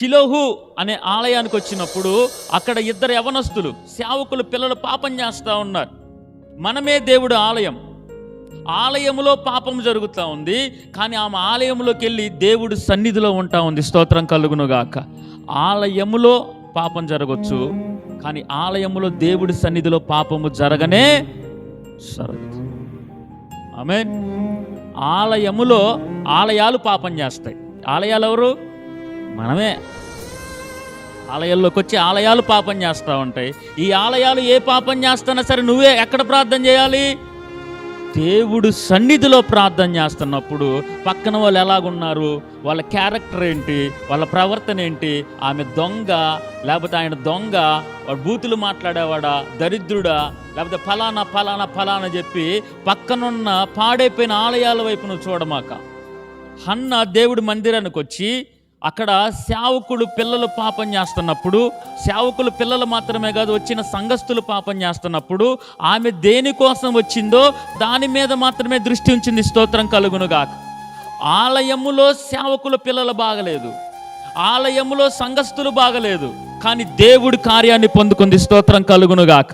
షిలోహు అనే ఆలయానికి వచ్చినప్పుడు అక్కడ ఇద్దరు యవనస్తులు సేవకులు పిల్లలు పాపం చేస్తూ ఉన్నారు. మనమే దేవుడు ఆలయం, ఆలయములో పాపం జరుగుతూ ఉంది, కానీ ఆమె ఆలయంలోకి వెళ్ళి దేవుడు సన్నిధిలో ఉంటా ఉంది. స్తోత్రం కలుగునుగాక. ఆలయములో పాపం జరగచ్చు, కానీ ఆలయములో దేవుడి సన్నిధిలో పాపము జరగనే జరగదు. ఆమేన్. ఆలయములో ఆలయాలు పాపం చేస్తాయి. ఆలయాలు ఎవరు? మనమే. ఆలయాల్లోకి వచ్చి ఆలయాలు పాపం చేస్తూ ఉంటాయి. ఈ ఆలయాలు ఏ పాపం చేస్తున్నా సరే నువ్వే ఎక్కడ ప్రార్థన చేయాలి? దేవుడు సన్నిధిలో ప్రార్థన చేస్తున్నప్పుడు పక్కన వాళ్ళు ఎలాగున్నారు, వాళ్ళ క్యారెక్టర్ ఏంటి, వాళ్ళ ప్రవర్తన ఏంటి, ఆమె దొంగ లేకపోతే ఆయన దొంగ, వాడు బూతులు మాట్లాడేవాడా, దరిద్రుడా, లేకపోతే ఫలానా ఫలానా ఫలానా చెప్పి పక్కనున్న పాడైపోయిన ఆలయాల వైపు నువ్వు చూడమాక. హన్న దేవుడి మందిరానికి వచ్చి అక్కడ సేవకుడు పిల్లలు పాపం చేస్తున్నప్పుడు, సేవకులు పిల్లలు మాత్రమే కాదు వచ్చిన సంఘస్థులు పాపం చేస్తున్నప్పుడు ఆమె దేనికోసం వచ్చిందో దాని మీద మాత్రమే దృష్టి ఉంచింది. స్తోత్రం కలుగునుగాక. ఆలయములో సేవకుల పిల్లలు బాగలేదు, ఆలయములో సంఘస్థులు బాగలేదు, కానీ దేవుడి కార్యాన్ని పొందుకుంది. స్తోత్రం కలుగునుగాక.